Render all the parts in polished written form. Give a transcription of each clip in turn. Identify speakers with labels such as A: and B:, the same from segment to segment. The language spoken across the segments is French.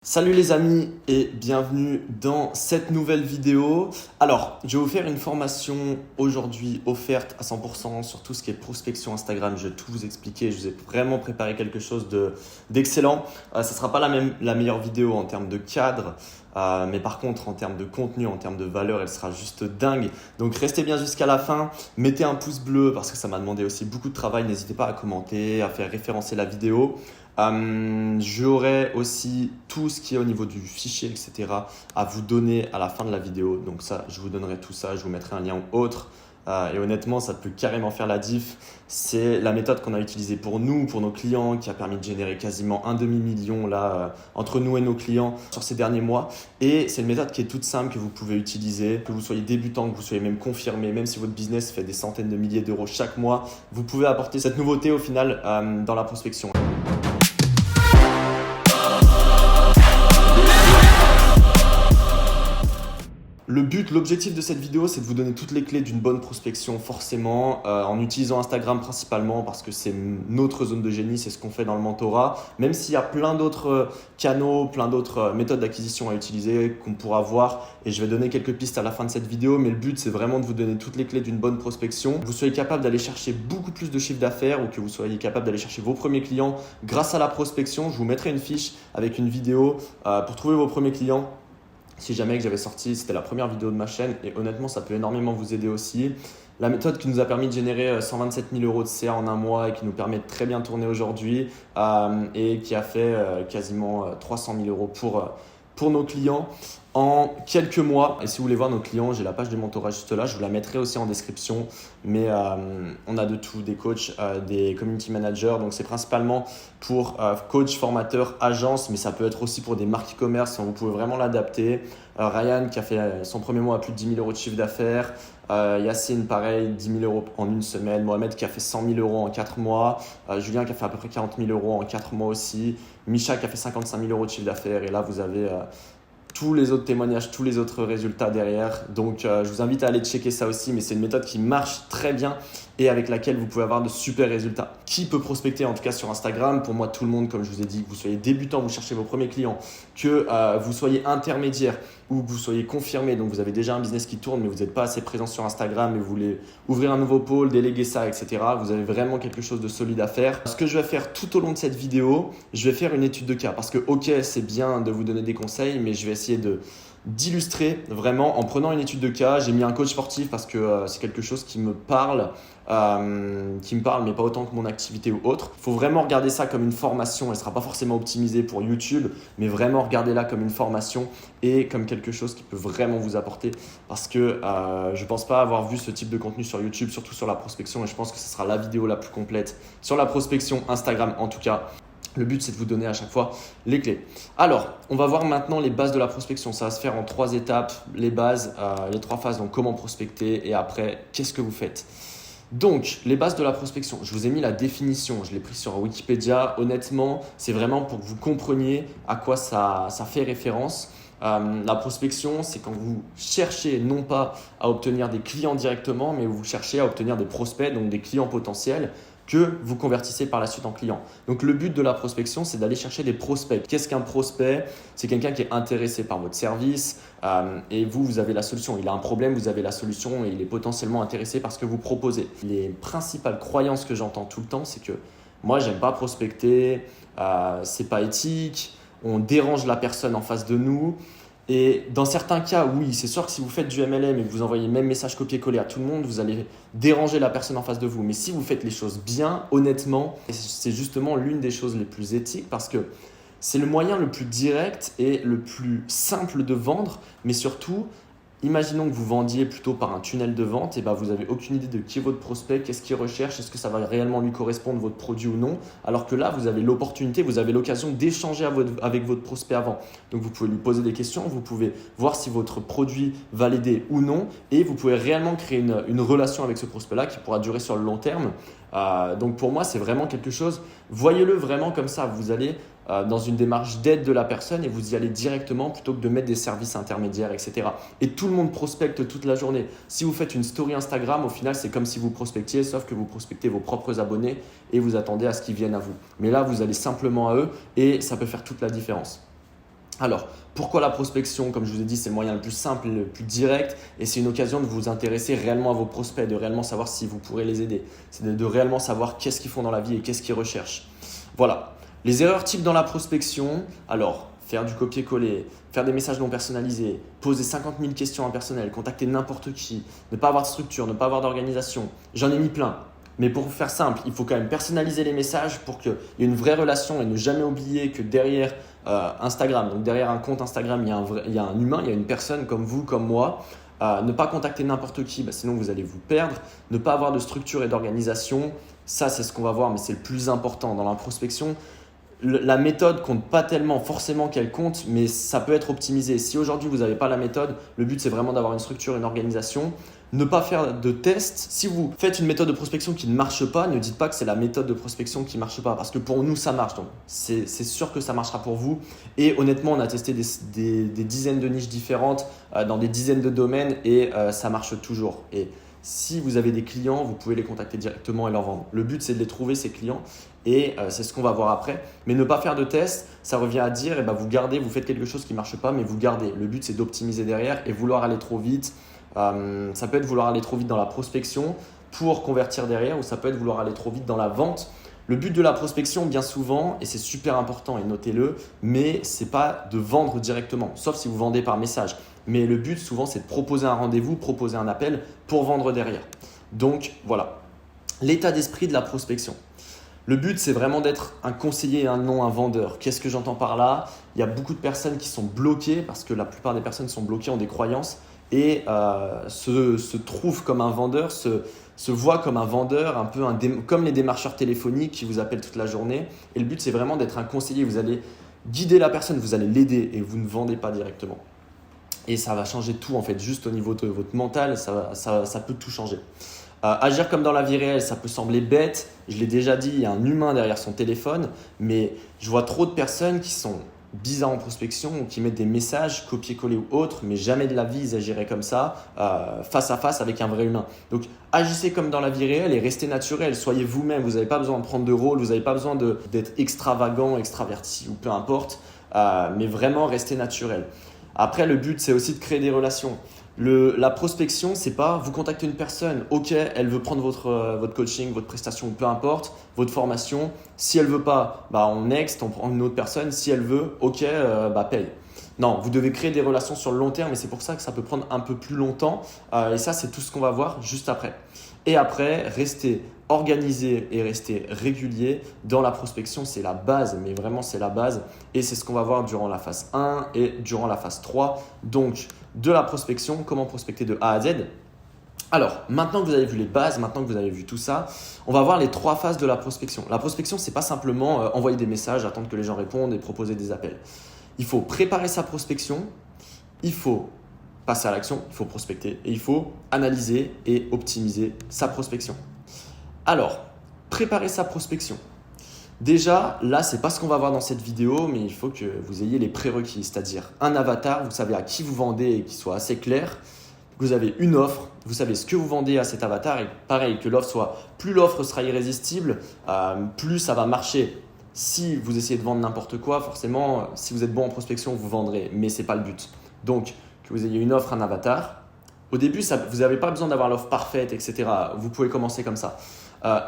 A: Salut les amis et bienvenue dans cette nouvelle vidéo. Alors, je vais vous faire une formation aujourd'hui offerte à 100% sur tout ce qui est prospection Instagram. Je vais tout vous expliquer, je vous ai vraiment préparé quelque chose d'excellent. Ça ne sera pas la meilleure vidéo en termes de cadre, mais par contre en termes de contenu, en termes de valeur, elle sera juste dingue. Donc restez bien jusqu'à la fin, mettez un pouce bleu parce que ça m'a demandé aussi beaucoup de travail. N'hésitez pas à commenter, à faire référencer la vidéo. J'aurai aussi tout ce qui est au niveau du fichier, etc. à vous donner à la fin de la vidéo. Donc ça, je vous donnerai tout ça, je vous mettrai un lien ou autre. Et honnêtement, ça peut carrément faire la diff. C'est la méthode qu'on a utilisée pour nous, pour nos clients, qui a permis de générer quasiment un demi-million là, entre nous et nos clients sur ces derniers mois. Et c'est une méthode qui est toute simple, que vous pouvez utiliser, que vous soyez débutant, que vous soyez même confirmé, même si votre business fait des centaines de milliers d'euros chaque mois, vous pouvez apporter cette nouveauté au final dans la prospection. L'objectif de cette vidéo, c'est de vous donner toutes les clés d'une bonne prospection, forcément, en utilisant Instagram principalement parce que c'est notre zone de génie, c'est ce qu'on fait dans le mentorat. Même s'il y a plein d'autres canaux, plein d'autres méthodes d'acquisition à utiliser qu'on pourra voir et je vais donner quelques pistes à la fin de cette vidéo. Mais le but, c'est vraiment de vous donner toutes les clés d'une bonne prospection. Que vous soyez capable d'aller chercher beaucoup plus de chiffre d'affaires ou que vous soyez capable d'aller chercher vos premiers clients grâce à la prospection. Je vous mettrai une fiche avec une vidéo pour trouver vos premiers clients. Si jamais que j'avais sorti, c'était la première vidéo de ma chaîne et honnêtement, ça peut énormément vous aider aussi. La méthode qui nous a permis de générer 127 000 euros de CA en un mois et qui nous permet de très bien tourner aujourd'hui et qui a fait quasiment 300 000 euros pour nos clients en quelques mois. Et si vous voulez voir nos clients, j'ai la page de mentorat juste là, je vous la mettrai aussi en description. Mais on a de tout, des coachs, des community managers. Donc c'est principalement pour coach, formateur, agence, mais ça peut être aussi pour des marques e-commerce. Vous pouvez vraiment l'adapter. Ryan qui a fait son premier mois à plus de 10 000 euros de chiffre d'affaires. Yacine, pareil, 10 000 euros en une semaine. Mohamed qui a fait 100 000 euros en 4 mois. Julien qui a fait à peu près 40 000 euros en 4 mois aussi. Micha qui a fait 55 000 euros de chiffre d'affaires. Et là, vous avez tous les autres témoignages, tous les autres résultats derrière. Donc, je vous invite à aller checker ça aussi. Mais c'est une méthode qui marche très bien et avec laquelle vous pouvez avoir de super résultats. Qui peut prospecter en tout cas sur Instagram? Pour moi, tout le monde, comme je vous ai dit, que vous soyez débutant, vous cherchez vos premiers clients, que vous soyez intermédiaire ou que vous soyez confirmé, donc vous avez déjà un business qui tourne mais vous n'êtes pas assez présent sur Instagram et vous voulez ouvrir un nouveau pôle, déléguer ça, etc. Vous avez vraiment quelque chose de solide à faire. Ce que je vais faire tout au long de cette vidéo, je vais faire une étude de cas parce que ok, c'est bien de vous donner des conseils, mais je vais essayer d'illustrer vraiment en prenant une étude de cas. J'ai mis un coach sportif parce que c'est quelque chose qui me parle mais pas autant que mon activité ou autre. Il faut vraiment regarder ça comme une formation. Elle ne sera pas forcément optimisée pour YouTube, mais vraiment regardez-la comme une formation et comme quelque chose qui peut vraiment vous apporter parce que je ne pense pas avoir vu ce type de contenu sur YouTube, surtout sur la prospection, et je pense que ce sera la vidéo la plus complète sur la prospection Instagram en tout cas. Le but, c'est de vous donner à chaque fois les clés. Alors, on va voir maintenant les bases de la prospection. Ça va se faire en 3 étapes, les bases, les 3 phases. Donc, comment prospecter et après, qu'est-ce que vous faites? Donc, les bases de la prospection. Je vous ai mis la définition. Je l'ai pris sur Wikipédia. Honnêtement, c'est vraiment pour que vous compreniez à quoi ça fait référence. La prospection, c'est quand vous cherchez non pas à obtenir des clients directement, mais vous cherchez à obtenir des prospects, donc des clients potentiels, que vous convertissez par la suite en client. Donc le but de la prospection, c'est d'aller chercher des prospects. Qu'est-ce qu'un prospect? C'est quelqu'un qui est intéressé par votre service et vous avez la solution. Il a un problème, vous avez la solution et il est potentiellement intéressé par ce que vous proposez. Les principales croyances que j'entends tout le temps, c'est que moi, j'aime pas prospecter, c'est pas éthique, on dérange la personne en face de nous. Et dans certains cas, oui, c'est sûr que si vous faites du MLM et que vous envoyez le même message copier-coller à tout le monde, vous allez déranger la personne en face de vous. Mais si vous faites les choses bien, honnêtement, c'est justement l'une des choses les plus éthiques parce que c'est le moyen le plus direct et le plus simple de vendre, mais surtout, imaginons que vous vendiez plutôt par un tunnel de vente, et vous n'avez aucune idée de qui est votre prospect, qu'est-ce qu'il recherche, est-ce que ça va réellement lui correspondre votre produit ou non. Alors que là, vous avez l'opportunité, vous avez l'occasion d'échanger avec votre prospect avant. Donc vous pouvez lui poser des questions, vous pouvez voir si votre produit va l'aider ou non et vous pouvez réellement créer une relation avec ce prospect-là qui pourra durer sur le long terme. Donc pour moi, c'est vraiment quelque chose, voyez-le vraiment comme ça, vous allez dans une démarche d'aide de la personne et vous y allez directement plutôt que de mettre des services intermédiaires, etc. Et tout le monde prospecte toute la journée. Si vous faites une story Instagram, au final, c'est comme si vous prospectiez, sauf que vous prospectez vos propres abonnés et vous attendez à ce qu'ils viennent à vous. Mais là, vous allez simplement à eux et ça peut faire toute la différence. Alors, pourquoi la prospection? Comme je vous ai dit, c'est le moyen le plus simple et le plus direct et c'est une occasion de vous intéresser réellement à vos prospects, de réellement savoir si vous pourrez les aider. C'est de réellement savoir qu'est-ce qu'ils font dans la vie et qu'est-ce qu'ils recherchent. Voilà. Les erreurs types dans la prospection, alors faire du copier-coller, faire des messages non personnalisés, poser 50 000 questions impersonnelles, contacter n'importe qui, ne pas avoir de structure, ne pas avoir d'organisation. J'en ai mis plein. Mais pour faire simple, il faut quand même personnaliser les messages pour qu'il y ait une vraie relation et ne jamais oublier que derrière Instagram, donc derrière un compte Instagram, il y a un humain, il y a une personne comme vous, comme moi. Ne pas contacter n'importe qui, sinon vous allez vous perdre. Ne pas avoir de structure et d'organisation, ça c'est ce qu'on va voir, mais c'est le plus important dans la prospection. La méthode compte pas tellement forcément qu'elle compte, mais ça peut être optimisé. Si aujourd'hui vous n'avez pas la méthode, le but c'est vraiment d'avoir une structure, une organisation. Ne pas faire de tests. Si vous faites une méthode de prospection qui ne marche pas, ne dites pas que c'est la méthode de prospection qui ne marche pas, parce que pour nous ça marche. Donc c'est sûr que ça marchera pour vous. Et honnêtement, on a testé des dizaines de niches différentes dans des dizaines de domaines et ça marche toujours. Et si vous avez des clients, vous pouvez les contacter directement et leur vendre. Le but, c'est de les trouver, ces clients, et c'est ce qu'on va voir après. Mais ne pas faire de tests, ça revient à dire, vous gardez, vous faites quelque chose qui ne marche pas, mais vous gardez. Le but, c'est d'optimiser derrière et vouloir aller trop vite. Ça peut être vouloir aller trop vite dans la prospection pour convertir derrière, ou ça peut être vouloir aller trop vite dans la vente. Le but de la prospection, bien souvent, et c'est super important et notez-le, mais ce n'est pas de vendre directement, sauf si vous vendez par message. Mais le but, souvent, c'est de proposer un rendez-vous, proposer un appel pour vendre derrière. Donc, voilà. L'état d'esprit de la prospection. Le but, c'est vraiment d'être un conseiller et non un vendeur. Qu'est-ce que j'entends par là? Il y a beaucoup de personnes qui sont bloquées parce que la plupart des personnes sont bloquées, ont des croyances et se trouvent comme un vendeur, se voient comme un vendeur, un peu comme les démarcheurs téléphoniques qui vous appellent toute la journée. Et le but, c'est vraiment d'être un conseiller. Vous allez guider la personne, vous allez l'aider et vous ne vendez pas directement. Et ça va changer tout en fait, juste au niveau de votre mental, ça peut tout changer. Agir comme dans la vie réelle, ça peut sembler bête. Je l'ai déjà dit, il y a un humain derrière son téléphone, mais je vois trop de personnes qui sont bizarres en prospection ou qui mettent des messages copier-coller ou autre, mais jamais de la vie ils agiraient comme ça, face à face avec un vrai humain. Donc agissez comme dans la vie réelle et restez naturel, soyez vous-même. Vous n'avez pas besoin de prendre de rôle, vous n'avez pas besoin d'être extravagant, extraverti ou peu importe, mais vraiment restez naturel. Après, le but, c'est aussi de créer des relations. La prospection, c'est pas vous contactez une personne, ok, elle veut prendre votre coaching, votre prestation, peu importe, votre formation. Si elle veut pas, on next, on prend une autre personne. Si elle veut, ok, paye. Non, vous devez créer des relations sur le long terme et c'est pour ça que ça peut prendre un peu plus longtemps. Et ça, c'est tout ce qu'on va voir juste après. Et après, rester organisé et rester régulier dans la prospection, c'est la base, mais vraiment c'est la base. Et c'est ce qu'on va voir durant la phase 1 et durant la phase 3. Donc, de la prospection, comment prospecter de A à Z. Alors, maintenant que vous avez vu les bases, maintenant que vous avez vu tout ça, on va voir les 3 phases de la prospection. La prospection, ce n'est pas simplement envoyer des messages, attendre que les gens répondent et proposer des appels. Il faut préparer sa prospection, il faut passer à l'action, il faut prospecter et il faut analyser et optimiser sa prospection. Alors, préparer sa prospection. Déjà, là, ce n'est pas ce qu'on va voir dans cette vidéo, mais il faut que vous ayez les prérequis, c'est-à-dire un avatar, vous savez à qui vous vendez et qu'il soit assez clair. Vous avez une offre, vous savez ce que vous vendez à cet avatar et pareil, que l'offre soit, plus l'offre sera irrésistible, plus ça va marcher. Si vous essayez de vendre n'importe quoi, forcément, si vous êtes bon en prospection, vous vendrez, mais ce n'est pas le but. Donc, que vous ayez une offre, un avatar. Au début, vous n'avez pas besoin d'avoir l'offre parfaite, etc. Vous pouvez commencer comme ça.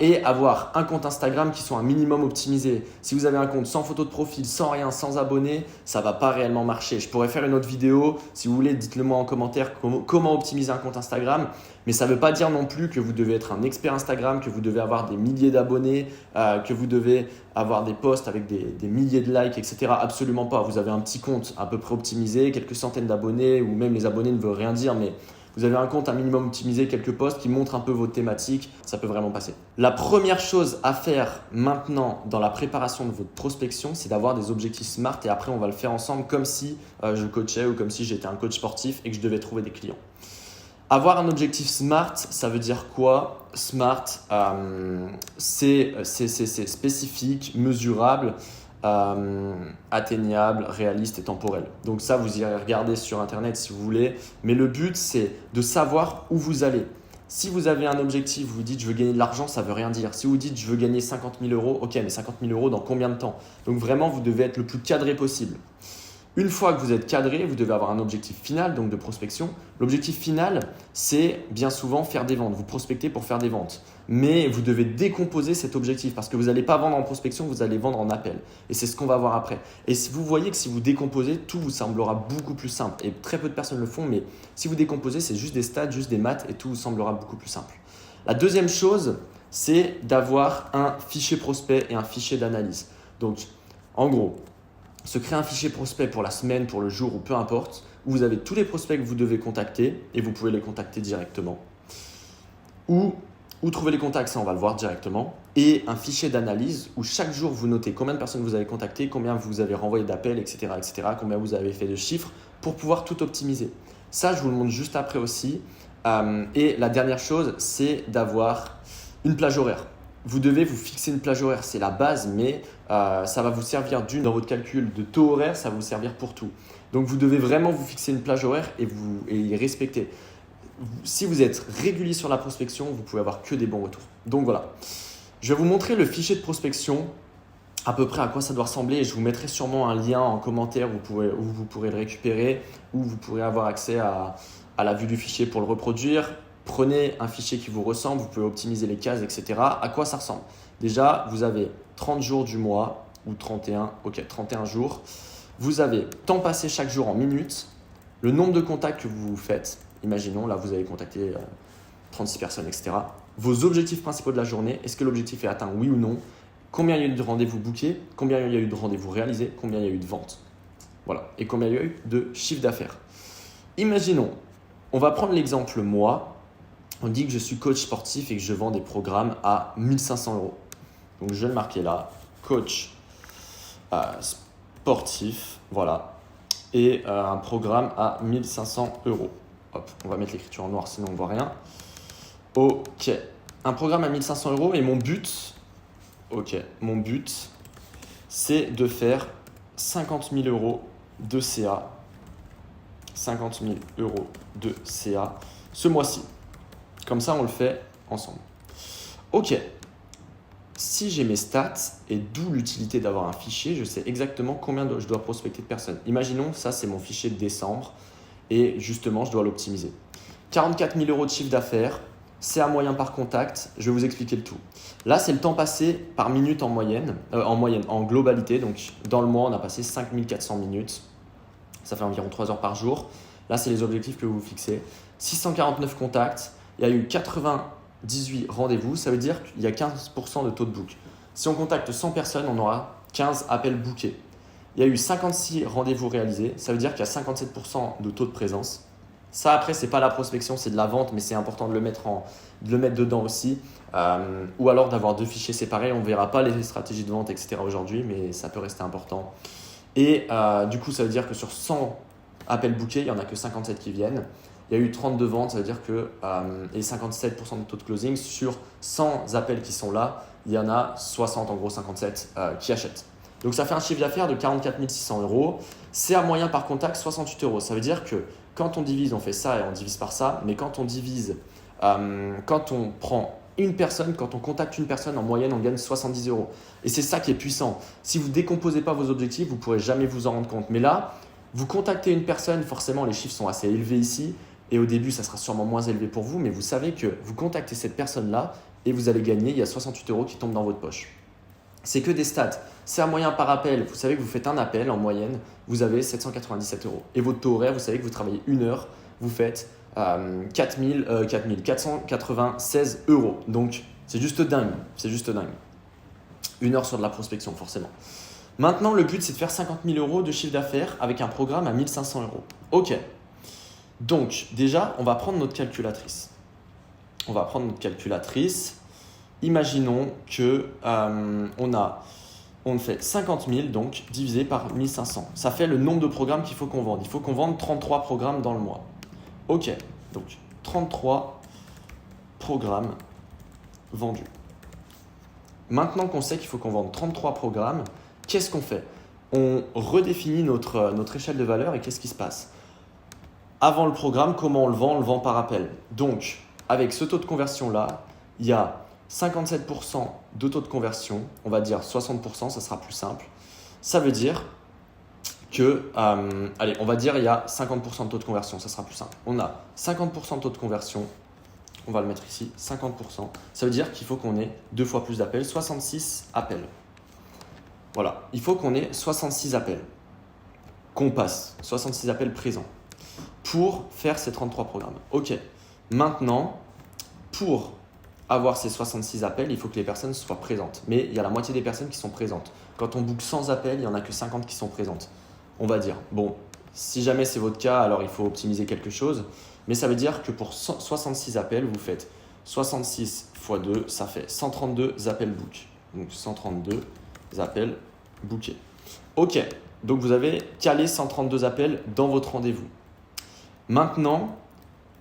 A: Et avoir un compte Instagram qui soit un minimum optimisé. Si vous avez un compte sans photo de profil, sans rien, sans abonnés, ça ne va pas réellement marcher. Je pourrais faire une autre vidéo, si vous voulez, dites-le moi en commentaire comment optimiser un compte Instagram. Mais ça ne veut pas dire non plus que vous devez être un expert Instagram, que vous devez avoir des milliers d'abonnés, que vous devez avoir des posts avec des milliers de likes, etc. Absolument pas. Vous avez un petit compte à peu près optimisé, quelques centaines d'abonnés, ou même les abonnés ne veulent rien dire, mais vous avez un compte un minimum optimisé, quelques posts qui montrent un peu vos thématiques, ça peut vraiment passer. La première chose à faire maintenant dans la préparation de votre prospection, c'est d'avoir des objectifs SMART et après on va le faire ensemble comme si je coachais ou comme si j'étais un coach sportif et que je devais trouver des clients. Avoir un objectif SMART, ça veut dire quoi? SMART, c'est spécifique, mesurable, atteignable, réaliste et temporel. Donc ça, vous irez regarder sur Internet si vous voulez. Mais le but, c'est de savoir où vous allez. Si vous avez un objectif, vous dites « je veux gagner de l'argent », ça ne veut rien dire. Si vous dites « je veux gagner 50 000 euros », ok, mais 50 000 euros dans combien de temps? Donc vraiment, vous devez être le plus cadré possible. Une fois que vous êtes cadré, vous devez avoir un objectif final, donc de prospection. L'objectif final, c'est bien souvent faire des ventes. Vous prospectez pour faire des ventes. Mais vous devez décomposer cet objectif parce que vous n'allez pas vendre en prospection, vous allez vendre en appel. Et c'est ce qu'on va voir après. Et si vous voyez que si vous décomposez, tout vous semblera beaucoup plus simple. Et très peu de personnes le font, mais si vous décomposez, c'est juste des stats, juste des maths et tout vous semblera beaucoup plus simple. La deuxième chose, c'est d'avoir un fichier prospect et un fichier d'analyse. Donc, en gros, se créer un fichier prospect pour la semaine, pour le jour ou peu importe, où vous avez tous les prospects que vous devez contacter et vous pouvez les contacter directement. Ou trouver les contacts, ça on va le voir directement. Et un fichier d'analyse où chaque jour vous notez combien de personnes vous avez contactées, combien vous avez renvoyé d'appels, etc., combien vous avez fait de chiffres pour pouvoir tout optimiser. Ça, je vous le montre juste après aussi. Et la dernière chose, c'est d'avoir une plage horaire. Vous devez vous fixer une plage horaire, c'est la base, mais ça va vous servir dans votre calcul de taux horaire, ça va vous servir pour tout. Donc vous devez vraiment vous fixer une plage horaire et y respecter. Si vous êtes régulier sur la prospection, vous pouvez avoir que des bons retours. Donc voilà, je vais vous montrer le fichier de prospection, à peu près à quoi ça doit ressembler et je vous mettrai sûrement un lien en commentaire où vous pourrez le récupérer, où vous pourrez avoir accès à la vue du fichier pour le reproduire. Prenez un fichier qui vous ressemble, vous pouvez optimiser les cases, etc. À quoi ça ressemble? Déjà, vous avez 30 jours du mois ou 31 jours. Vous avez temps passé chaque jour en minutes, le nombre de contacts que vous faites. Imaginons, là, vous avez contacté 36 personnes, etc. Vos objectifs principaux de la journée, est-ce que l'objectif est atteint, oui ou non? Combien il y a eu de rendez-vous bookés? Combien il y a eu de rendez-vous réalisés? Combien il y a eu de ventes? Voilà. Et combien il y a eu de chiffre d'affaires? Imaginons, on va prendre l'exemple moi. On dit que je suis coach sportif et que je vends des programmes à 1500 €. Donc, je vais le marquer là, coach sportif, voilà, et un programme à 1500 €. Hop, on va mettre l'écriture en noir, sinon on ne voit rien. Ok, un programme à 1500 € et mon but, c'est de faire 50 000 € de CA. 50 000 € de CA ce mois-ci. Comme ça, on le fait ensemble. Ok, si j'ai mes stats et d'où l'utilité d'avoir un fichier, je sais exactement combien je dois prospecter de personnes. Imaginons, ça c'est mon fichier de décembre et justement, je dois l'optimiser. 44 000 € de chiffre d'affaires, CA moyen par contact, je vais vous expliquer le tout. Là, c'est le temps passé par minute en globalité. Donc, dans le mois, on a passé 5400 minutes. Ça fait environ 3 heures par jour. Là, c'est les objectifs que vous vous fixez. 649 contacts. Il y a eu 98 rendez-vous, ça veut dire qu'il y a 15% de taux de book. Si on contacte 100 personnes, on aura 15 appels bookés. Il y a eu 56 rendez-vous réalisés, ça veut dire qu'il y a 57% de taux de présence. Ça, après, ce n'est pas la prospection, c'est de la vente, mais c'est important de le mettre dedans aussi. Ou alors d'avoir 2 fichiers séparés. On ne verra pas les stratégies de vente, etc. aujourd'hui, mais ça peut rester important. Et du coup, ça veut dire que sur 100 appels bookés, il n'y en a que 57 qui viennent. Il y a eu 32 ventes, ça veut dire que et 57% de taux de closing. Sur 100 appels qui sont là, il y en a 60, en gros 57, qui achètent. Donc ça fait un chiffre d'affaires de 44 600 €. C'est à moyen par contact 68 €. Ça veut dire que quand on divise, on fait ça et on divise par ça. Mais quand on divise, quand on prend une personne, quand on contacte une personne, en moyenne, on gagne 70 €. Et c'est ça qui est puissant. Si vous ne décomposez pas vos objectifs, vous ne pourrez jamais vous en rendre compte. Mais là, vous contactez une personne, forcément les chiffres sont assez élevés ici. Et au début, ça sera sûrement moins élevé pour vous, mais vous savez que vous contactez cette personne-là et vous allez gagner, il y a 68 € qui tombent dans votre poche. C'est que des stats. C'est un moyen par appel. Vous savez que vous faites un appel en moyenne, vous avez 797 €. Et votre taux horaire, vous savez que vous travaillez 1 heure, vous faites 496 €. Donc, c'est juste dingue. C'est juste dingue. 1 heure sur de la prospection, forcément. Maintenant, le but, c'est de faire 50 000 € de chiffre d'affaires avec un programme à 1500 €. Ok. Donc, déjà, on va prendre notre calculatrice. Imaginons que on fait 50 000 donc divisé par 1500. Ça fait le nombre de programmes qu'il faut qu'on vende. Il faut qu'on vende 33 programmes dans le mois. Ok, donc 33 programmes vendus. Maintenant qu'on sait qu'il faut qu'on vende 33 programmes, qu'est-ce qu'on fait? On redéfinit notre échelle de valeur et qu'est-ce qui se passe? Avant le programme, comment on le vend? On le vend par appel. Donc, avec ce taux de conversion-là, il y a 57% de taux de conversion, on va dire 60%, ça sera plus simple. Ça veut dire que, allez, on va dire il y a 50% de taux de conversion, ça sera plus simple. On a 50% de taux de conversion, on va le mettre ici, 50%. Ça veut dire qu'il faut qu'on ait 2 fois plus d'appels, 66 appels. Voilà, il faut qu'on ait 66 appels, qu'on passe, 66 appels présents pour faire ces 33 programmes. Ok, maintenant, pour avoir ces 66 appels, il faut que les personnes soient présentes. Mais il y a la moitié des personnes qui sont présentes. Quand on book 100 appels, il n'y en a que 50 qui sont présentes. On va dire, bon, si jamais c'est votre cas, alors il faut optimiser quelque chose. Mais ça veut dire que pour 66 appels, vous faites 66 x 2, ça fait 132 appels book. Donc 132 appels bookés. Ok, donc vous avez calé 132 appels dans votre rendez-vous. Maintenant,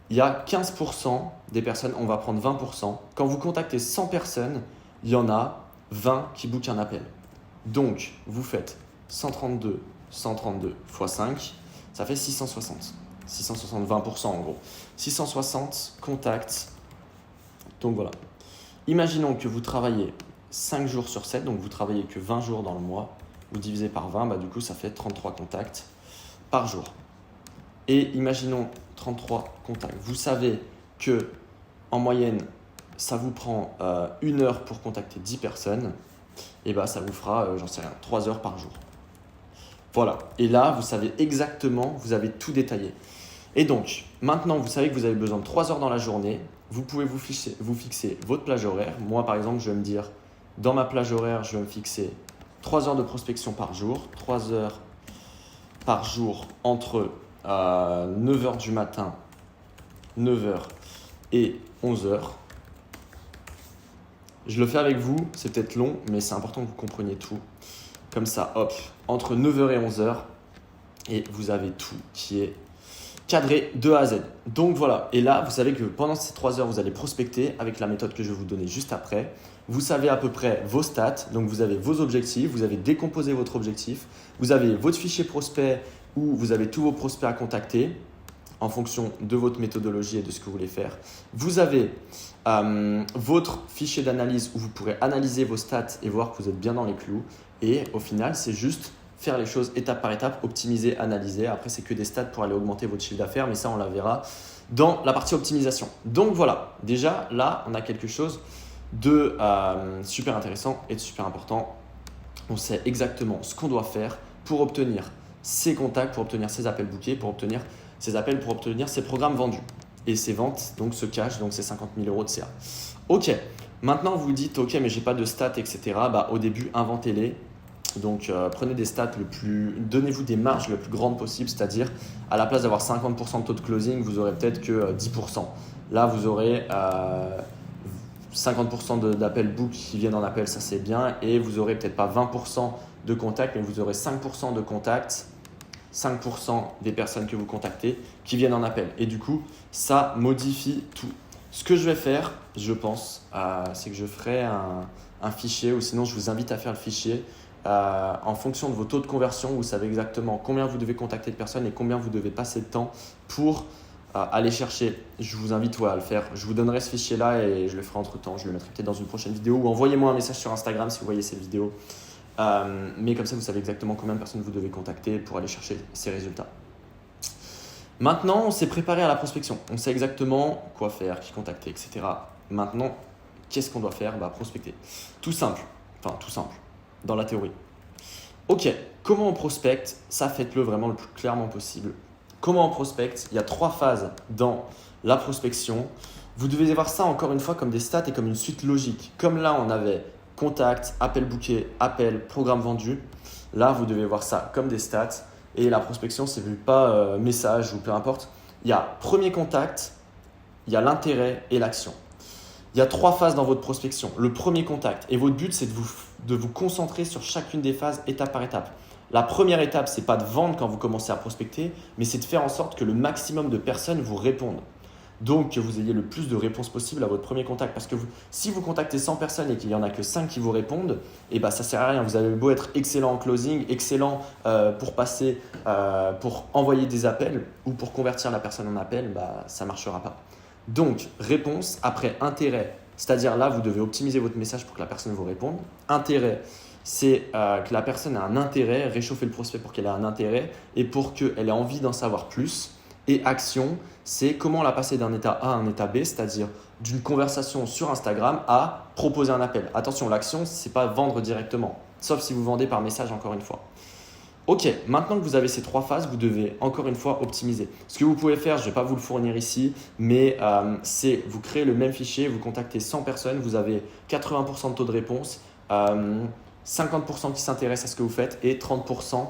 A: il y a 15% des personnes, on va prendre 20%. Quand vous contactez 100 personnes, il y en a 20 qui bookent un appel. Donc, vous faites 132 x 5, ça fait 660. 660, 20% en gros. 660 contacts. Donc voilà. Imaginons que vous travaillez 5 jours sur 7, donc vous travaillez que 20 jours dans le mois. Vous divisez par 20, du coup ça fait 33 contacts par jour. Et imaginons 33 contacts. Vous savez que en moyenne, ça vous prend 1 heure pour contacter 10 personnes. Et ça vous fera, j'en sais rien, 3 heures par jour. Voilà. Et là, vous savez exactement, vous avez tout détaillé. Et donc, maintenant, vous savez que vous avez besoin de 3 heures dans la journée. Vous pouvez vous fixer votre plage horaire. Moi, par exemple, je vais me dire, dans ma plage horaire, je vais me fixer 3 heures de prospection par jour. 3 heures par jour entre 9h du matin, 9h et 11h. Je le fais avec vous, c'est peut-être long, mais c'est important que vous compreniez tout. Comme ça, hop, entre 9h et 11h, et vous avez tout qui est cadré de A à Z. Donc voilà, et là, vous savez que pendant ces 3 heures, vous allez prospecter avec la méthode que je vais vous donner juste après. Vous savez à peu près vos stats, donc vous avez vos objectifs, vous avez décomposé votre objectif, vous avez votre fichier prospect où vous avez tous vos prospects à contacter en fonction de votre méthodologie et de ce que vous voulez faire. Vous avez votre fichier d'analyse où vous pourrez analyser vos stats et voir que vous êtes bien dans les clous. Et au final, c'est juste faire les choses étape par étape, optimiser, analyser. Après, c'est que des stats pour aller augmenter votre chiffre d'affaires, mais ça, on la verra dans la partie optimisation. Donc voilà, déjà là, on a quelque chose de super intéressant et de super important. On sait exactement ce qu'on doit faire pour obtenir ces contacts, pour obtenir ces appels bookés, pour obtenir ces appels, pour obtenir ces programmes vendus. Et ces ventes, donc ce cash, donc ces 50 000 euros de CA. Ok, maintenant vous vous dites, ok, mais j'ai pas de stats, etc. Au début, inventez-les. Donc prenez des stats donnez-vous des marges le plus grandes possible, c'est-à-dire à la place d'avoir 50% de taux de closing, vous aurez peut-être que 10%. Là, vous aurez 50% d'appels book qui viennent en appel, ça c'est bien, et vous aurez peut-être pas 20% de contacts, mais vous aurez 5% de contacts, 5% des personnes que vous contactez qui viennent en appel. Et du coup, ça modifie tout. Ce que je vais faire, je pense, c'est que je ferai un fichier, ou sinon je vous invite à faire le fichier en fonction de vos taux de conversion. Vous savez exactement combien vous devez contacter de personnes et combien vous devez passer de temps pour aller chercher. Je vous invite à le faire. Je vous donnerai ce fichier-là et je le ferai entre temps. Je le mettrai peut-être dans une prochaine vidéo ou envoyez-moi un message sur Instagram si vous voyez cette vidéo. Mais comme ça, vous savez exactement combien de personnes vous devez contacter pour aller chercher ces résultats. Maintenant, on s'est préparé à la prospection. On sait exactement quoi faire, qui contacter, etc. Maintenant, qu'est-ce qu'on doit faire ? Prospecter. Tout simple. Enfin, tout simple. Dans la théorie. Ok, comment on prospecte ? Ça, faites-le vraiment le plus clairement possible. Comment on prospecte ? Il y a 3 phases dans la prospection. Vous devez voir ça encore une fois comme des stats et comme une suite logique. Comme là, on avait contact, appel booké, appel, programme vendu. Là, vous devez voir ça comme des stats. Et la prospection, c'est vu pas message ou peu importe. Il y a premier contact, il y a l'intérêt et l'action. Il y a 3 phases dans votre prospection. Le premier contact. Et votre but, c'est de vous concentrer sur chacune des phases étape par étape. La première étape, ce n'est pas de vendre quand vous commencez à prospecter, mais c'est de faire en sorte que le maximum de personnes vous répondent. Donc, que vous ayez le plus de réponses possible à votre premier contact. Parce que si vous contactez 100 personnes et qu'il n'y en a que 5 qui vous répondent, ça ne sert à rien. Vous avez beau être excellent en closing, excellent pour envoyer des appels ou pour convertir la personne en appel, ça ne marchera pas. Donc, réponse après intérêt. C'est-à-dire là, vous devez optimiser votre message pour que la personne vous réponde. Intérêt, c'est que la personne a un intérêt, réchauffer le prospect pour qu'elle ait un intérêt et pour qu'elle ait envie d'en savoir plus. Et action, c'est comment la passer d'un état A à un état B, c'est-à-dire d'une conversation sur Instagram à proposer un appel. Attention, l'action, ce n'est pas vendre directement, sauf si vous vendez par message encore une fois. Ok, maintenant que vous avez ces 3 phases, vous devez encore une fois optimiser. Ce que vous pouvez faire, je ne vais pas vous le fournir ici, mais c'est vous créez le même fichier, vous contactez 100 personnes, vous avez 80% de taux de réponse, 50% qui s'intéressent à ce que vous faites et 30%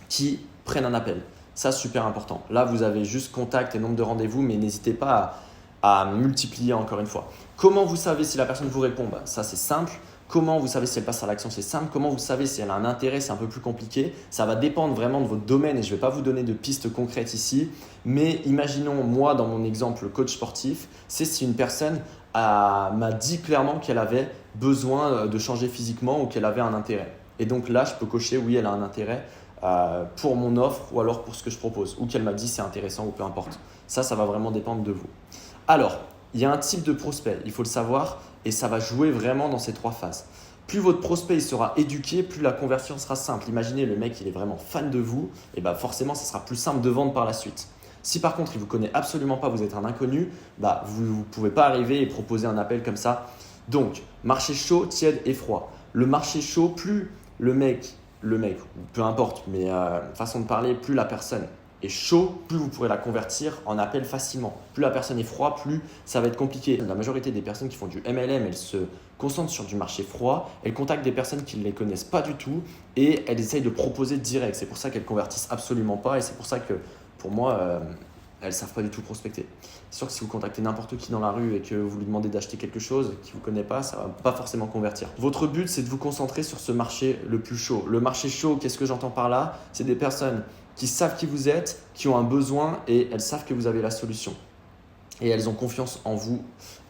A: qui prennent un appel. Ça, super important. Là, vous avez juste contact et nombre de rendez-vous, mais n'hésitez pas à multiplier encore une fois. Comment vous savez si la personne vous répond? Ça, c'est simple. Comment vous savez si elle passe à l'action? C'est simple. Comment vous savez si elle a un intérêt? C'est un peu plus compliqué. Ça va dépendre vraiment de votre domaine et je ne vais pas vous donner de pistes concrètes ici. Mais imaginons, moi, dans mon exemple coach sportif, c'est si une personne m'a dit clairement qu'elle avait besoin de changer physiquement ou qu'elle avait un intérêt. Et donc là, je peux cocher oui, elle a un intérêt pour mon offre ou alors pour ce que je propose ou qu'elle m'a dit c'est intéressant ou peu importe. Ça va vraiment dépendre de vous. Alors, il y a un type de prospect, il faut le savoir et ça va jouer vraiment dans ces 3 phases. Plus votre prospect il sera éduqué, plus la conversion sera simple. Imaginez le mec il est vraiment fan de vous, et forcément ça sera plus simple de vendre par la suite. Si par contre il ne vous connaît absolument pas, vous êtes un inconnu, vous ne pouvez pas arriver et proposer un appel comme ça. Donc, marché chaud, tiède et froid. Le marché chaud, plus le mec, peu importe, mais façon de parler, plus la personne est chaud, plus vous pourrez la convertir en appel facilement. Plus la personne est froide, plus ça va être compliqué. La majorité des personnes qui font du MLM, elles se concentrent sur du marché froid, elles contactent des personnes qui ne les connaissent pas du tout et elles essayent de proposer direct. C'est pour ça qu'elles convertissent absolument pas et c'est pour ça que pour moi, elles ne savent pas du tout prospecter. C'est sûr que si vous contactez n'importe qui dans la rue et que vous lui demandez d'acheter quelque chose qui ne vous connaît pas, ça ne va pas forcément convertir. Votre but, c'est de vous concentrer sur ce marché le plus chaud. Le marché chaud, qu'est-ce que j'entends par là? C'est des personnes qui savent qui vous êtes, qui ont un besoin et elles savent que vous avez la solution. Et elles ont confiance en vous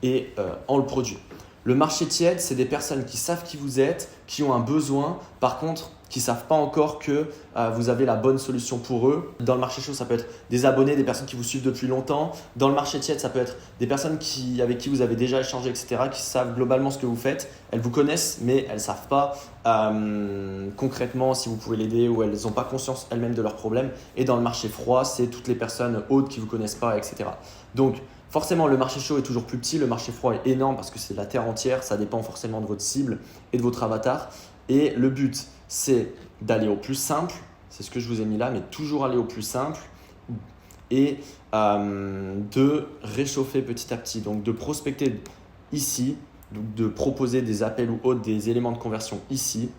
A: et en le produit. Le marché tiède, c'est des personnes qui savent qui vous êtes, qui ont un besoin, par contre, qui ne savent pas encore que vous avez la bonne solution pour eux. Dans le marché chaud, ça peut être des abonnés, des personnes qui vous suivent depuis longtemps. Dans le marché tiède, ça peut être des personnes avec qui vous avez déjà échangé, etc., qui savent globalement ce que vous faites. Elles vous connaissent, mais elles ne savent pas concrètement si vous pouvez l'aider ou elles n'ont pas conscience elles-mêmes de leurs problèmes. Et dans le marché froid, c'est toutes les personnes hautes qui ne vous connaissent pas, etc. Donc, forcément, le marché chaud est toujours plus petit, le marché froid est énorme parce que c'est la terre entière, ça dépend forcément de votre cible et de votre avatar. Et le but, c'est d'aller au plus simple, c'est ce que je vous ai mis là, mais toujours aller au plus simple et de réchauffer petit à petit. Donc de prospecter ici, de proposer des appels ou autres, des éléments de conversion ici.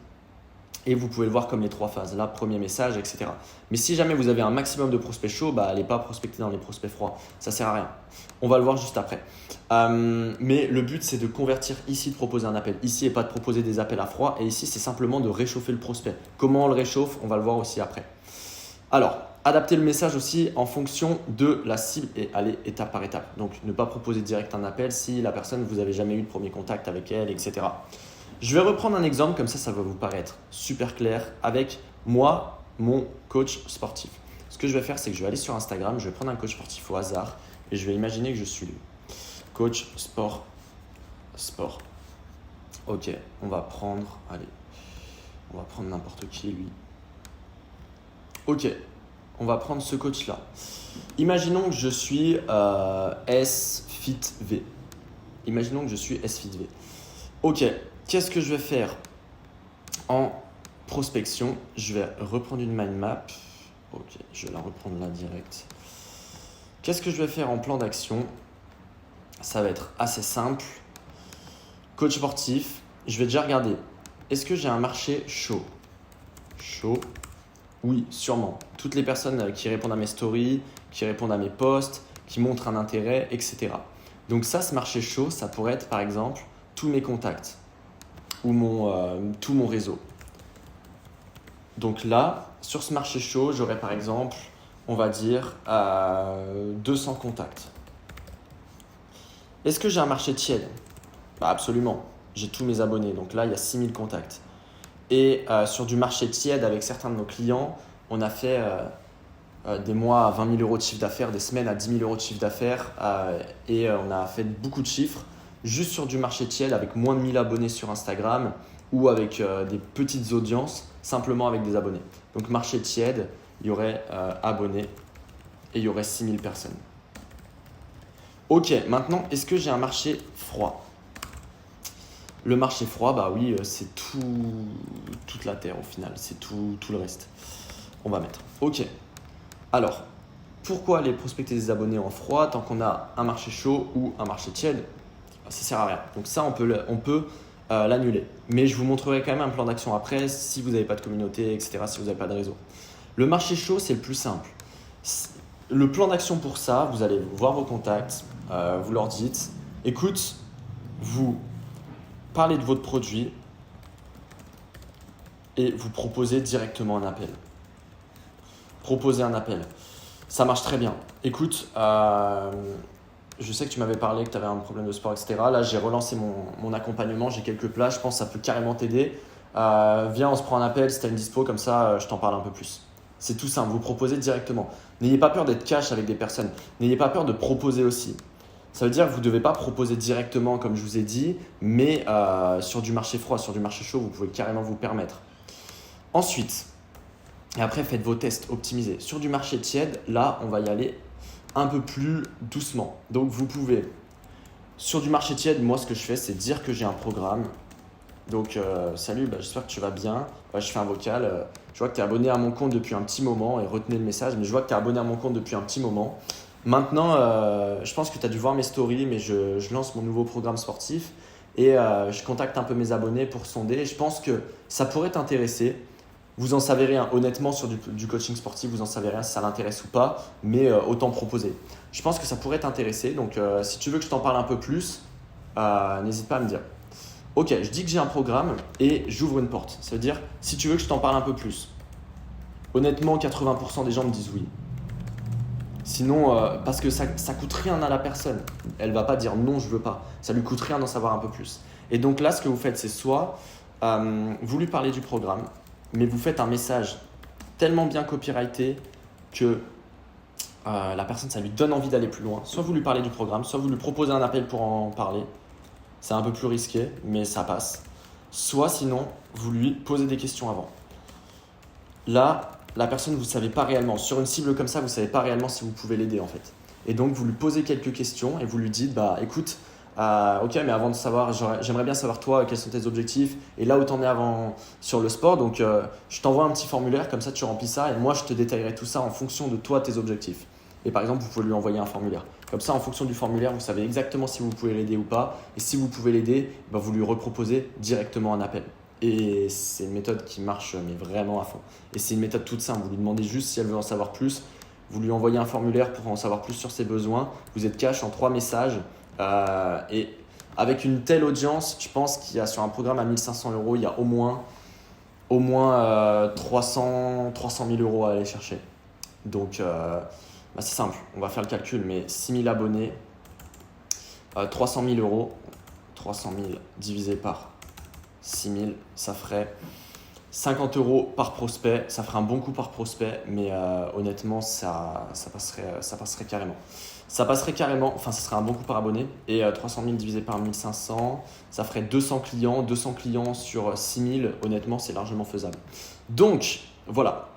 A: Et vous pouvez le voir comme les 3 phases, là, premier message, etc. Mais si jamais vous avez un maximum de prospects chauds, allez pas prospecter dans les prospects froids. Ça ne sert à rien. On va le voir juste après. Mais le but, c'est de convertir ici, de proposer un appel ici et pas de proposer des appels à froid. Et ici, c'est simplement de réchauffer le prospect. Comment on le réchauffe? On va le voir aussi après. Alors, adapter le message aussi en fonction de la cible et aller étape par étape. Donc, ne pas proposer direct un appel si la personne, vous n'avez jamais eu de premier contact avec elle, etc. Je vais reprendre un exemple, comme ça va vous paraître super clair avec moi, mon coach sportif. Ce que je vais faire, c'est que je vais aller sur Instagram, je vais prendre un coach sportif au hasard et je vais imaginer que je suis lui. Coach sport. Ok, on va prendre n'importe qui, lui. Ok, on va prendre ce coach-là. Imaginons que je suis S-Fit-V. Ok. Qu'est-ce que je vais faire en prospection? Je vais reprendre une mind map. Ok, je vais la reprendre là direct. Qu'est-ce que je vais faire en plan d'action? Ça va être assez simple. Coach sportif, je vais déjà regarder. Est-ce que j'ai un marché chaud? Chaud? Oui, sûrement. Toutes les personnes qui répondent à mes stories, qui répondent à mes posts, qui montrent un intérêt, etc. Donc ça, ce marché chaud, ça pourrait être par exemple tous mes contacts ou tout mon réseau. Donc là, sur ce marché chaud, j'aurais par exemple, on va dire, 200 contacts. Est-ce que j'ai un marché tiède? Absolument, j'ai tous mes abonnés. Donc là, il y a 6000 contacts. Et sur du marché tiède, avec certains de nos clients, on a fait des mois à 20 000 euros de chiffre d'affaires, des semaines à 10 000 euros de chiffre d'affaires et on a fait beaucoup de chiffres juste sur du marché tiède avec moins de 1000 abonnés sur Instagram ou avec des petites audiences, simplement avec des abonnés. Donc marché tiède, il y aurait abonnés et il y aurait 6000 personnes. Ok, maintenant, est-ce que j'ai un marché froid? Le marché froid, bah oui, c'est toute la terre au final, c'est tout le reste. On va mettre. Ok, alors, pourquoi aller prospecter des abonnés en froid tant qu'on a un marché chaud ou un marché tiède? Ça sert à rien. Donc ça, on peut l'annuler. Mais je vous montrerai quand même un plan d'action après si vous n'avez pas de communauté, etc., si vous n'avez pas de réseau. Le marché chaud, c'est le plus simple. Le plan d'action pour ça, vous allez voir vos contacts, vous leur dites, écoute, vous parlez de votre produit et vous proposez directement un appel. Proposez un appel. Ça marche très bien. Écoute, je sais que tu m'avais parlé que tu avais un problème de sport, etc. Là, j'ai relancé mon accompagnement, j'ai quelques places, je pense que ça peut carrément t'aider. Viens, on se prend un appel si tu as une dispo, comme ça, je t'en parle un peu plus. C'est tout simple, vous proposez directement. N'ayez pas peur d'être cash avec des personnes. N'ayez pas peur de proposer aussi. Ça veut dire que vous ne devez pas proposer directement, comme je vous ai dit, mais sur du marché froid, sur du marché chaud, vous pouvez carrément vous permettre. Ensuite, et après, faites vos tests, optimisez. Sur du marché tiède, là, on va y aller un peu plus doucement. Donc, vous pouvez, sur du marché tiède, moi, ce que je fais, c'est dire que j'ai un programme. Donc, salut, j'espère que tu vas bien. Je fais un vocal. Je vois que tu es abonné à mon compte depuis un petit moment et retenez le message. Mais je vois que tu es abonné à mon compte depuis un petit moment. Maintenant, je pense que tu as dû voir mes stories, mais je lance mon nouveau programme sportif et je contacte un peu mes abonnés pour sonder. Je pense que ça pourrait t'intéresser. Vous en savez rien, honnêtement, sur du coaching sportif, vous en savez rien si ça l'intéresse ou pas, mais autant proposer. Je pense que ça pourrait t'intéresser, donc si tu veux que je t'en parle un peu plus, n'hésite pas à me dire. Ok, je dis que j'ai un programme et j'ouvre une porte. Ça veut dire, si tu veux que je t'en parle un peu plus, honnêtement, 80% des gens me disent oui. Sinon, parce que ça coûte rien à la personne. Elle va pas dire non, je veux pas. Ça lui coûte rien d'en savoir un peu plus. Et donc là, ce que vous faites, c'est soit vous lui parlez du programme, mais vous faites un message tellement bien copyrighté que la personne, ça lui donne envie d'aller plus loin. Soit vous lui parlez du programme, soit vous lui proposez un appel pour en parler. C'est un peu plus risqué, mais ça passe. Soit sinon, vous lui posez des questions avant. Là, la personne, vous ne savez pas réellement. Sur une cible comme ça, vous ne savez pas réellement si vous pouvez l'aider en fait. Et donc, vous lui posez quelques questions et vous lui dites, écoute, ok, mais avant de savoir, j'aimerais bien savoir toi, quels sont tes objectifs et là où tu en es avant sur le sport. Donc, je t'envoie un petit formulaire, comme ça tu remplis ça et moi, je te détaillerai tout ça en fonction de toi, tes objectifs. Et par exemple, vous pouvez lui envoyer un formulaire. Comme ça, en fonction du formulaire, vous savez exactement si vous pouvez l'aider ou pas. Et si vous pouvez l'aider, vous lui reproposez directement un appel. Et c'est une méthode qui marche mais vraiment à fond. Et c'est une méthode toute simple. Vous lui demandez juste si elle veut en savoir plus. Vous lui envoyez un formulaire pour en savoir plus sur ses besoins. Vous êtes cash en 3 messages. Et avec une telle audience, je pense qu'il y a sur un programme à 1500 €, il y a au moins 300 000 € à aller chercher. Donc, c'est simple. On va faire le calcul. Mais 6000 abonnés, 300 000 €. 300 000 divisé par 6000, ça ferait 50 € par prospect. Ça ferait un bon coup par prospect, mais honnêtement, ça passerait carrément. Ça passerait carrément, enfin, ça serait un bon coup par abonné. Et 300 000 divisé par 1500, ça ferait 200 clients. 200 clients sur 6000, honnêtement, c'est largement faisable. Donc, voilà.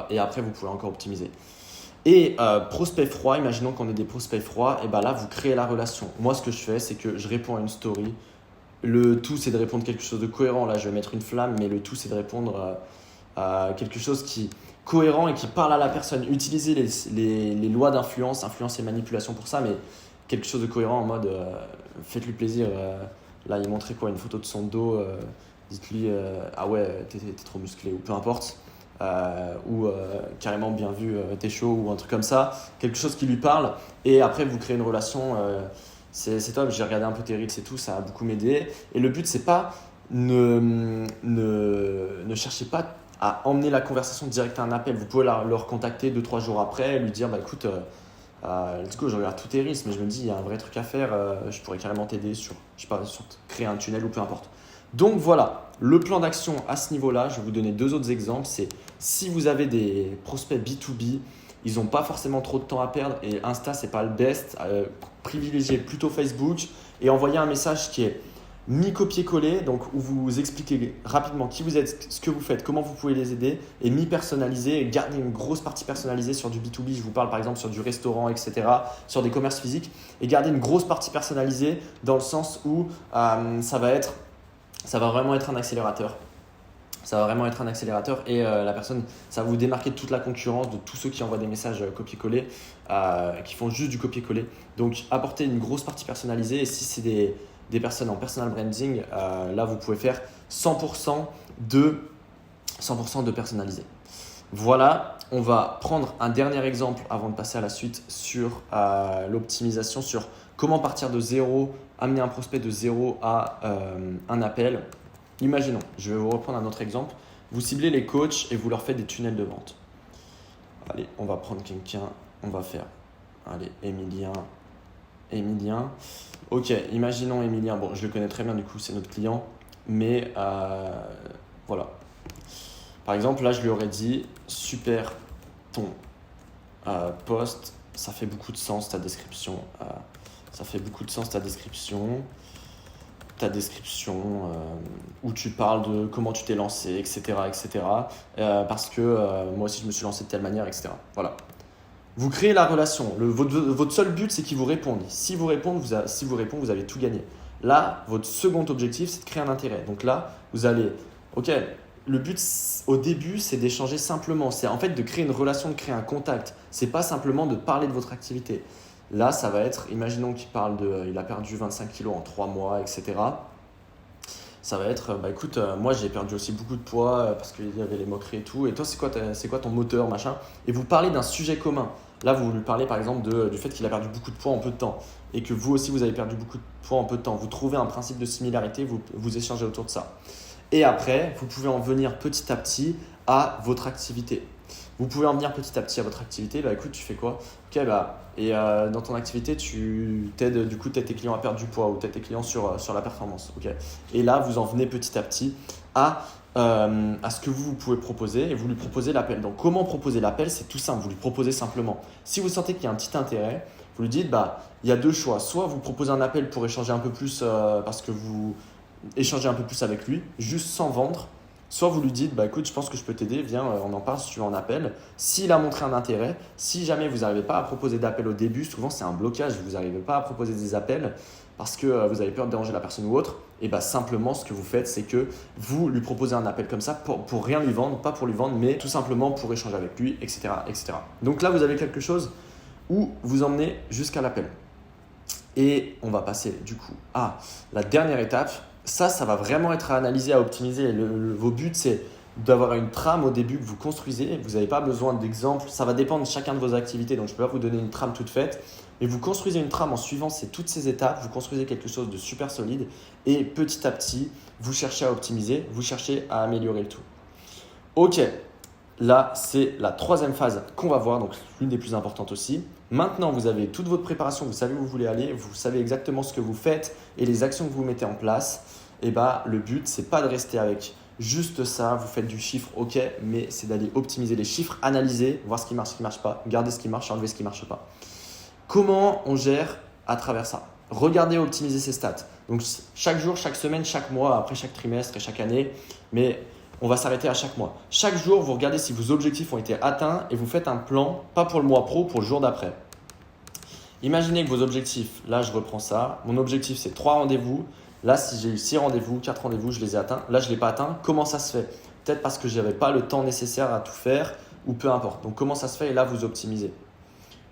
A: Et après, vous pouvez encore optimiser. Et prospect froid, imaginons qu'on ait des prospects froids, et là, vous créez la relation. Moi, ce que je fais, c'est que je réponds à une story. Le tout, c'est de répondre quelque chose de cohérent. Là, je vais mettre une flamme, mais le tout, c'est de répondre à quelque chose qui est cohérent et qui parle à la personne. Utilisez les lois d'influence, influence et manipulation pour ça, mais quelque chose de cohérent en mode faites-lui plaisir. Là, il montrait quoi? Une photo de son dos. Dites-lui ah ouais, t'es trop musclé ou peu importe. Ou carrément bien vu, t'es chaud ou un truc comme ça. Quelque chose qui lui parle. Et après, vous créez une relation. C'est top, j'ai regardé un peu tes reels et tout, ça a beaucoup m'aider. Et le but, c'est pas, ne cherchez pas à emmener la conversation direct à un appel. Vous pouvez le recontacter 2-3 jours après, lui dire écoute, let's go, je regarde tous tes reels, mais je me dis, il y a un vrai truc à faire, je pourrais carrément t'aider sur créer un tunnel ou peu importe. Donc voilà, le plan d'action à ce niveau-là, je vais vous donner 2 autres exemples. C'est si vous avez des prospects B2B, ils n'ont pas forcément trop de temps à perdre et Insta, c'est pas le best. Privilégiez plutôt Facebook et envoyez un message qui est Mi-copier-coller, donc où vous expliquez rapidement qui vous êtes, ce que vous faites, comment vous pouvez les aider. Et mi-personnalisé, garder une grosse partie personnalisée sur du B2B. Je vous parle par exemple sur du restaurant, etc., sur des commerces physiques. Et garder une grosse partie personnalisée dans le sens où ça va vraiment être un accélérateur. Ça va vraiment être un accélérateur et la personne, ça va vous démarquer de toute la concurrence, de tous ceux qui envoient des messages copier-coller, qui font juste du copier-coller. Donc, apporter une grosse partie personnalisée. Et si c'est des personnes en personal branding, là, vous pouvez faire 100% de personnalisé. Voilà, on va prendre un dernier exemple avant de passer à la suite sur l'optimisation, sur comment partir de zéro, amener un prospect de zéro à un appel. Imaginons, je vais vous reprendre un autre exemple. Vous ciblez les coachs et vous leur faites des tunnels de vente. Allez, on va prendre quelqu'un, on va faire, allez, Emilien. Ok, imaginons Emilien, bon, je le connais très bien du coup, c'est notre client, mais voilà. Par exemple, là, je lui aurais dit, super, ton post, ça fait beaucoup de sens ta description. Ta description où tu parles de comment tu t'es lancé, etc. Parce que moi aussi, je me suis lancé de telle manière, etc. Voilà. Vous créez la relation. Votre seul but, c'est qu'ils vous répondent. Si vous répondez, vous avez tout gagné. Là, votre second objectif, c'est de créer un intérêt. Donc là, vous allez, ok, le but au début, c'est d'échanger simplement. C'est en fait de créer une relation, de créer un contact. C'est pas simplement de parler de votre activité. Là, ça va être, imaginons qu'il parle il a perdu 25 kilos en 3 mois, etc. Ça va être, écoute, moi j'ai perdu aussi beaucoup de poids parce qu'il y avait les moqueries et tout. Et toi, c'est quoi ton moteur, machin? Et vous parlez d'un sujet commun. Là, vous lui parlez par exemple du fait qu'il a perdu beaucoup de poids en peu de temps et que vous aussi, vous avez perdu beaucoup de poids en peu de temps. Vous trouvez un principe de similarité, vous échangez autour de ça. Et après, vous pouvez en venir petit à petit à votre activité. Vous pouvez en venir petit à petit à votre activité. Écoute, tu fais quoi? Ok, dans ton activité, tu t'aides tes clients à perdre du poids ou t'aides tes clients sur la performance. Okay. Et là, vous en venez petit à petit à ce que vous pouvez proposer et vous lui proposez l'appel. Donc, comment proposer l'appel? C'est tout simple. Vous lui proposez simplement. Si vous sentez qu'il y a un petit intérêt, vous lui dites, il y a deux choix. Soit vous proposez un appel pour échanger un peu plus parce que vous échangez un peu plus avec lui, juste sans vendre. Soit vous lui dites, écoute, je pense que je peux t'aider, viens, on en parle si tu veux en appel. S'il a montré un intérêt, si jamais vous n'arrivez pas à proposer d'appel au début, souvent c'est un blocage, vous n'arrivez pas à proposer des appels parce que vous avez peur de déranger la personne ou autre, et simplement ce que vous faites, c'est que vous lui proposez un appel comme ça pour rien lui vendre, pas pour lui vendre, mais tout simplement pour échanger avec lui, etc. Donc là, vous avez quelque chose où vous emmenez jusqu'à l'appel. Et on va passer du coup à la dernière étape. Ça va vraiment être à analyser, à optimiser. Vos buts, c'est d'avoir une trame au début que vous construisez. Vous n'avez pas besoin d'exemples. Ça va dépendre de chacun de vos activités. Donc, je ne peux pas vous donner une trame toute faite. Mais vous construisez une trame en suivant toutes ces étapes. Vous construisez quelque chose de super solide. Et petit à petit, vous cherchez à optimiser. Vous cherchez à améliorer le tout. Ok, là, c'est la troisième phase qu'on va voir. Donc, l'une des plus importantes aussi. Maintenant, vous avez toute votre préparation, vous savez où vous voulez aller, vous savez exactement ce que vous faites et les actions que vous mettez en place. Et le but, c'est pas de rester avec juste ça, vous faites du chiffre, ok, mais c'est d'aller optimiser les chiffres, analyser, voir ce qui marche pas, garder ce qui marche, enlever ce qui marche pas. Comment on gère à travers ça? Regardez, optimiser ses stats. Donc, chaque jour, chaque semaine, chaque mois, après chaque trimestre et chaque année, mais on va s'arrêter à chaque mois. Chaque jour, vous regardez si vos objectifs ont été atteints et vous faites un plan, pas pour le mois pro, pour le jour d'après. Imaginez que vos objectifs, là je reprends ça, mon objectif c'est 3 rendez-vous. Là, si j'ai eu 6 rendez-vous, 4 rendez-vous, je les ai atteints. Là, je ne l'ai pas atteint. Comment ça se fait? Peut-être parce que je n'avais pas le temps nécessaire à tout faire ou peu importe. Donc, comment ça se fait? Et là, vous optimisez.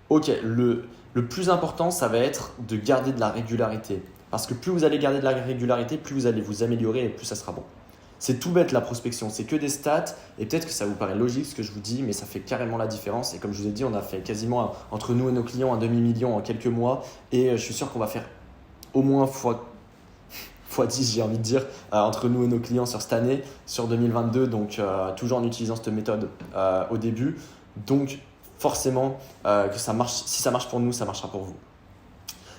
A: Ok, le plus important, ça va être de garder de la régularité. Parce que plus vous allez garder de la régularité, plus vous allez vous améliorer et plus ça sera bon. C'est tout bête la prospection, c'est que des stats et peut-être que ça vous paraît logique ce que je vous dis, mais ça fait carrément la différence. Et comme je vous ai dit, on a fait quasiment entre nous et nos clients un demi-million en quelques mois et je suis sûr qu'on va faire au moins fois 10, j'ai envie de dire, entre nous et nos clients sur cette année, sur 2022, donc toujours en utilisant cette méthode au début. Donc forcément, que ça marche. Si ça marche pour nous, ça marchera pour vous.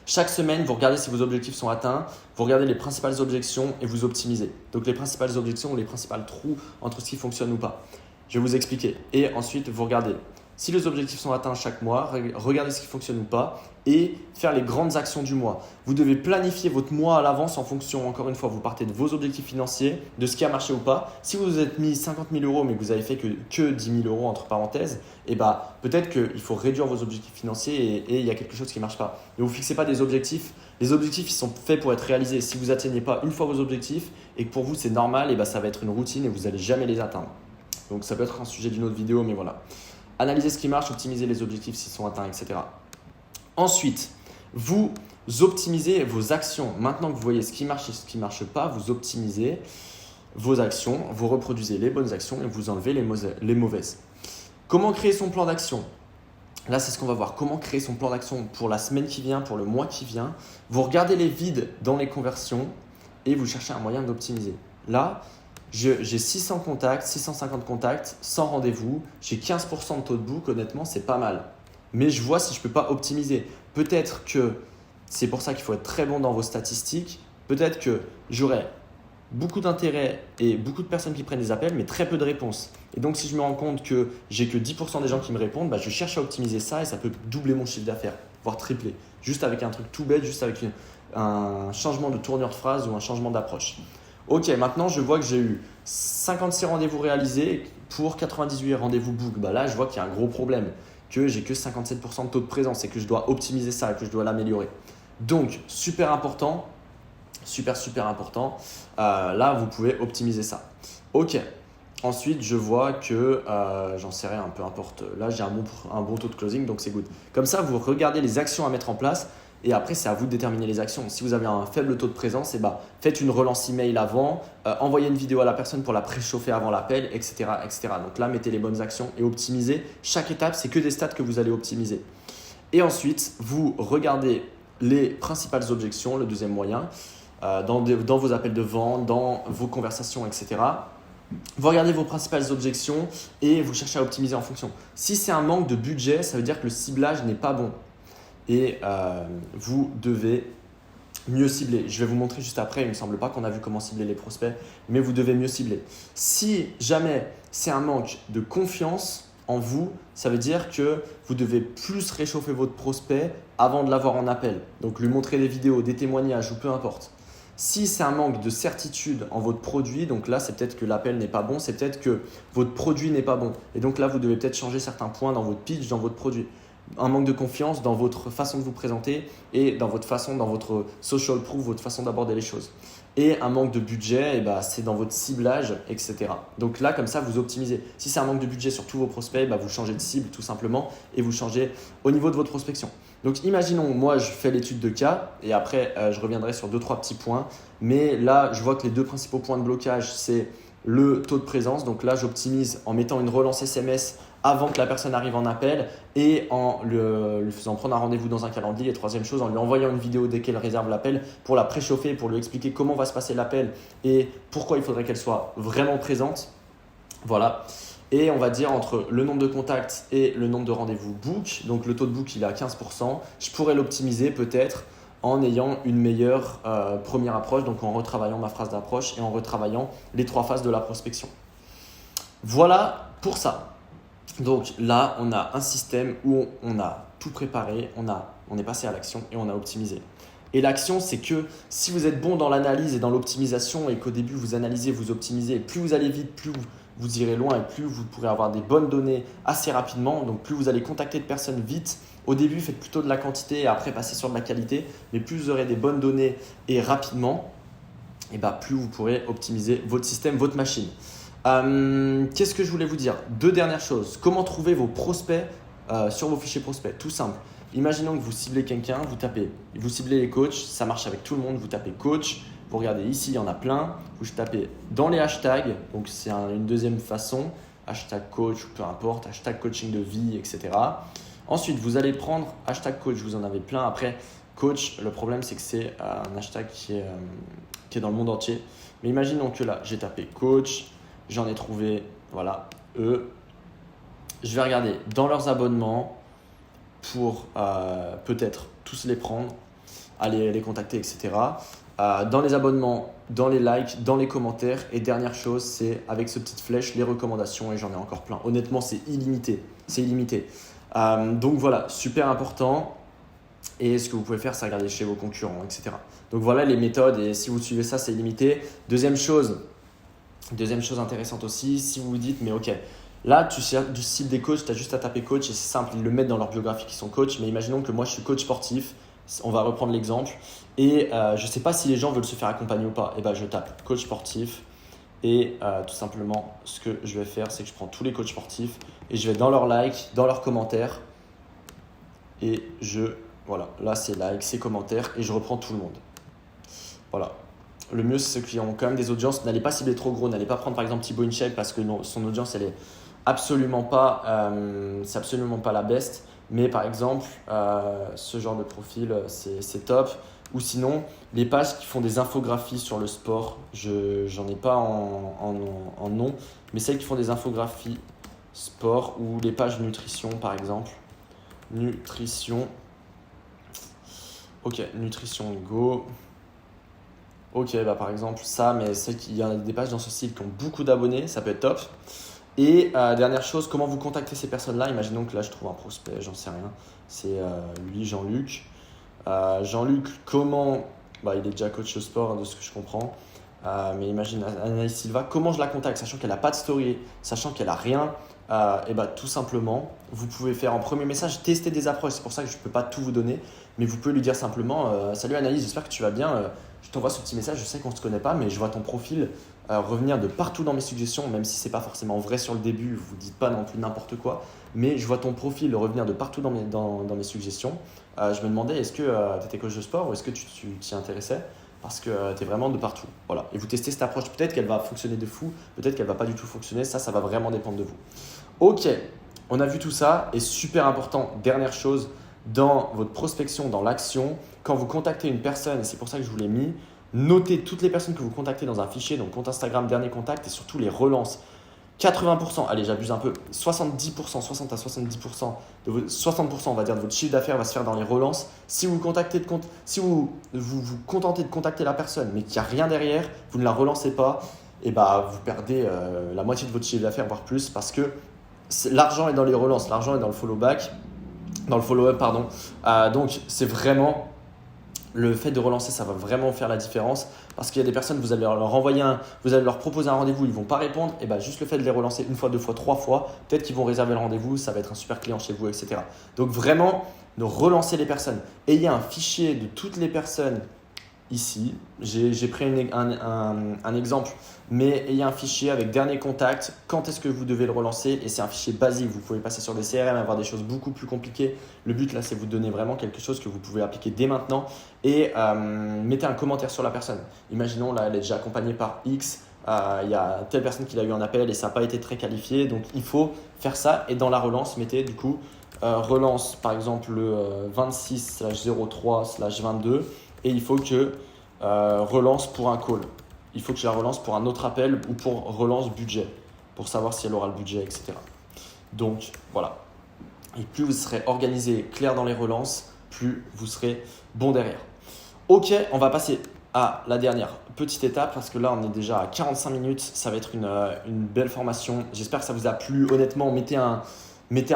A: Chaque semaine, vous regardez si vos objectifs sont atteints, vous regardez les principales objections et vous optimisez. Donc les principales objections ou les principales trous entre ce qui fonctionne ou pas. Je vais vous expliquer. Et ensuite, vous regardez Si les objectifs sont atteints chaque mois, regardez ce qui fonctionne ou pas et faire les grandes actions du mois. Vous devez planifier votre mois à l'avance en fonction, encore une fois, vous partez de vos objectifs financiers, de ce qui a marché ou pas. Si vous vous êtes mis 50 000 euros mais que vous avez fait que 10 000 euros entre parenthèses, peut-être qu'il faut réduire vos objectifs financiers et il y a quelque chose qui ne marche pas. Ne vous fixez pas des objectifs. Les objectifs ils sont faits pour être réalisés. Si vous n'atteignez pas une fois vos objectifs et que pour vous c'est normal, ça va être une routine et vous n'allez jamais les atteindre. Donc ça peut être un sujet d'une autre vidéo, mais voilà. Analysez ce qui marche, optimisez les objectifs s'ils sont atteints, etc. Ensuite, vous optimisez vos actions. Maintenant que vous voyez ce qui marche et ce qui ne marche pas, vous optimisez vos actions, vous reproduisez les bonnes actions et vous enlevez les mauvaises. Comment créer son plan d'action ? Là, c'est ce qu'on va voir. Comment créer son plan d'action pour la semaine qui vient, pour le mois qui vient. Vous regardez les vides dans les conversions et vous cherchez un moyen d'optimiser. Là, j'ai 600 contacts, 650 contacts, 100 rendez-vous. J'ai 15% de taux de book. Honnêtement, c'est pas mal. Mais je vois si je ne peux pas optimiser. Peut-être que c'est pour ça qu'il faut être très bon dans vos statistiques. Peut-être que j'aurai beaucoup d'intérêt et beaucoup de personnes qui prennent des appels, mais très peu de réponses. Et donc, si je me rends compte que j'ai que 10% des gens qui me répondent, je cherche à optimiser ça et ça peut doubler mon chiffre d'affaires, voire tripler. Juste avec un truc tout bête, juste avec un changement de tournure de phrase ou un changement d'approche. Ok, maintenant, je vois que j'ai eu 56 rendez-vous réalisés pour 98 rendez-vous book. Là, je vois qu'il y a un gros problème, que j'ai que 57% de taux de présence et que je dois optimiser ça et que je dois l'améliorer. Donc, super important. Super important. Là, vous pouvez optimiser ça. Ok. Ensuite, je vois que, j'en sais rien, peu importe. Là, j'ai un bon taux de closing, donc c'est good. Comme ça, vous regardez les actions à mettre en place et après, c'est à vous de déterminer les actions. Si vous avez un faible taux de présence, faites une relance email avant, envoyez une vidéo à la personne pour la préchauffer avant l'appel, etc., etc. Donc là, mettez les bonnes actions et optimisez. Chaque étape, c'est que des stats que vous allez optimiser. Et ensuite, vous regardez les principales objections, le deuxième moyen, dans vos appels de vente, dans vos conversations, etc. Vous regardez vos principales objections et vous cherchez à optimiser en fonction. Si c'est un manque de budget, ça veut dire que le ciblage n'est pas bon. Et vous devez mieux cibler. Je vais vous montrer juste après, il ne me semble pas qu'on a vu comment cibler les prospects, mais vous devez mieux cibler. Si jamais c'est un manque de confiance en vous, ça veut dire que vous devez plus réchauffer votre prospect avant de l'avoir en appel. Donc lui montrer des vidéos, des témoignages ou peu importe. Si c'est un manque de certitude en votre produit, donc là, c'est peut-être que l'appel n'est pas bon, c'est peut-être que votre produit n'est pas bon. Et donc là, vous devez peut-être changer certains points dans votre pitch, dans votre produit. Un manque de confiance dans votre façon de vous présenter et dans votre social proof, votre façon d'aborder les choses. Et un manque de budget, c'est dans votre ciblage, etc. Donc là, comme ça, vous optimisez. Si c'est un manque de budget sur tous vos prospects, vous changez de cible tout simplement et vous changez au niveau de votre prospection. Donc imaginons, moi, je fais l'étude de cas et après, je reviendrai sur 2-3 petits points. Mais là, je vois que les deux principaux points de blocage, c'est le taux de présence. Donc là, j'optimise en mettant une relance SMS avant que la personne arrive en appel et en lui faisant prendre un rendez-vous dans un calendrier. Et troisième chose, en lui envoyant une vidéo dès qu'elle réserve l'appel pour la préchauffer, pour lui expliquer comment va se passer l'appel et pourquoi il faudrait qu'elle soit vraiment présente. Voilà. Et on va dire entre le nombre de contacts et le nombre de rendez-vous book, donc le taux de book il est à 15%, je pourrais l'optimiser peut-être en ayant une meilleure première approche, donc en retravaillant ma phrase d'approche et en retravaillant les 3 phases de la prospection. Voilà pour ça. Donc là, on a un système où on a tout préparé, on est passé à l'action et on a optimisé. Et l'action, c'est que si vous êtes bon dans l'analyse et dans l'optimisation et qu'au début vous analysez, vous optimisez, plus vous allez vite, plus vous irez loin et plus vous pourrez avoir des bonnes données assez rapidement. Donc plus vous allez contacter de personnes vite. Au début, faites plutôt de la quantité et après passez sur de la qualité. Mais plus vous aurez des bonnes données et rapidement, plus vous pourrez optimiser votre système, votre machine. Qu'est-ce que je voulais vous dire ? 2 dernières choses. Comment trouver vos prospects sur vos fichiers prospects ? Tout simple. Imaginons que vous ciblez quelqu'un, vous ciblez les coachs, ça marche avec tout le monde, vous tapez coach, vous regardez ici, il y en a plein, vous tapez dans les hashtags, donc c'est une deuxième façon, hashtag coach ou peu importe, hashtag coaching de vie, etc. Ensuite, vous allez prendre hashtag coach, vous en avez plein. Après, coach, le problème c'est que c'est un hashtag qui est dans le monde entier. Mais imaginons que là, j'ai tapé coach, j'en ai trouvé, voilà, eux. Je vais regarder dans leurs abonnements pour peut-être tous les prendre, aller les contacter, etc. Dans les abonnements, dans les likes, dans les commentaires. Et dernière chose, c'est avec ce petite flèche, les recommandations. Et j'en ai encore plein. Honnêtement, c'est illimité. c'est illimité. Donc voilà, super important. Et ce que vous pouvez faire, c'est regarder chez vos concurrents, etc. Donc voilà les méthodes, et si vous suivez ça, c'est illimité. Deuxième chose intéressante aussi, si vous vous dites, mais ok, là tu cibles des coachs, tu as juste à taper coach et c'est simple, ils le mettent dans leur biographie qu'ils sont coach, mais imaginons que moi je suis coach sportif, on va reprendre l'exemple, et je ne sais pas si les gens veulent se faire accompagner ou pas, et ben je tape coach sportif, et tout simplement ce que je vais faire, c'est que je prends tous les coachs sportifs et je vais dans leurs likes, dans leurs commentaires, et voilà, là c'est like, c'est commentaires, et je reprends tout le monde. Voilà. Le mieux, c'est ceux qui ont quand même des audiences. N'allez pas cibler trop gros. N'allez pas prendre par exemple Thibaut InShape parce que son audience, elle est absolument pas, c'est absolument pas la best. Mais par exemple, ce genre de profil, c'est top. Ou sinon, les pages qui font des infographies sur le sport. J'en ai pas en nom, mais celles qui font des infographies sport ou les pages nutrition par exemple. Nutrition. Ok, nutrition go. Ok, bah par exemple ça, mais c'est qu'il y a des pages dans ce style qui ont beaucoup d'abonnés, ça peut être top. Et dernière chose, comment vous contactez ces personnes-là? Imaginons que là je trouve un prospect, j'en sais rien, c'est lui Jean-Luc. Jean-Luc, comment, bah, il est déjà coach au sport, hein, de ce que je comprends. Mais imagine Anaïs Silva, comment je la contacte, sachant qu'elle n'a pas de story, sachant qu'elle n'a rien. Et bah, tout simplement, vous pouvez faire en premier message, tester des approches. C'est pour ça que je ne peux pas tout vous donner, mais vous pouvez lui dire simplement salut Anaïs, j'espère que tu vas bien. Je t'envoie ce petit message, je sais qu'on ne se connaît pas, mais je vois ton profil revenir de partout dans mes suggestions, même si ce n'est pas forcément vrai sur le début, vous ne dites pas non plus n'importe quoi, mais je vois ton profil revenir de partout dans mes suggestions. Je me demandais, est-ce que tu étais coach de sport ou est-ce que tu t'y intéressais? Parce que tu es vraiment de partout. Voilà. Et vous testez cette approche, peut-être qu'elle va fonctionner de fou, peut-être qu'elle ne va pas du tout fonctionner, ça va vraiment dépendre de vous. Ok, on a vu tout ça, et super important, dernière chose, dans votre prospection, dans l'action, quand vous contactez une personne, et c'est pour ça que je vous l'ai mis, notez toutes les personnes que vous contactez dans un fichier, donc compte Instagram, dernier contact, et surtout les relances. 80%, allez j'abuse un peu, 70%, 60 à 70%, 60% on va dire de votre chiffre d'affaires va se faire dans les relances. Si vous vous contentez de contacter la personne mais qu'il n'y a rien derrière, vous ne la relancez pas, et bah vous perdez la moitié de votre chiffre d'affaires, voire plus, parce que l'argent est dans les relances, l'argent est dans le follow-back, dans le follow-up, pardon. Donc c'est vraiment le fait de relancer, ça va vraiment faire la différence parce qu'il y a des personnes, vous allez leur proposer un rendez-vous, ils ne vont pas répondre, et bien juste le fait de les relancer une fois, deux fois, trois fois, peut-être qu'ils vont réserver le rendez-vous, ça va être un super client chez vous, etc. Donc vraiment, de relancer les personnes. Ayez un fichier de toutes les personnes ici. J'ai pris un exemple, mais ayez un fichier avec dernier contact, quand est-ce que vous devez le relancer, et c'est un fichier basique. Vous pouvez passer sur des CRM, avoir des choses beaucoup plus compliquées. Le but là, c'est de vous donner vraiment quelque chose que vous pouvez appliquer dès maintenant, et mettez un commentaire sur la personne. Imaginons là, elle est déjà accompagnée par X, il y a telle personne qui l'a eu en appel et ça n'a pas été très qualifié, donc il faut faire ça. Et dans la relance, mettez du coup relance par exemple le 26/03/22, et il faut que relance pour un call. Il faut que je la relance pour un autre appel ou pour relance budget, pour savoir si elle aura le budget, etc. Donc voilà. Et plus vous serez organisé, clair dans les relances, plus vous serez bon derrière. Ok, on va passer à la dernière petite étape parce que là on est déjà à 45 minutes. Ça va être une belle formation. J'espère que ça vous a plu. Honnêtement, mettez un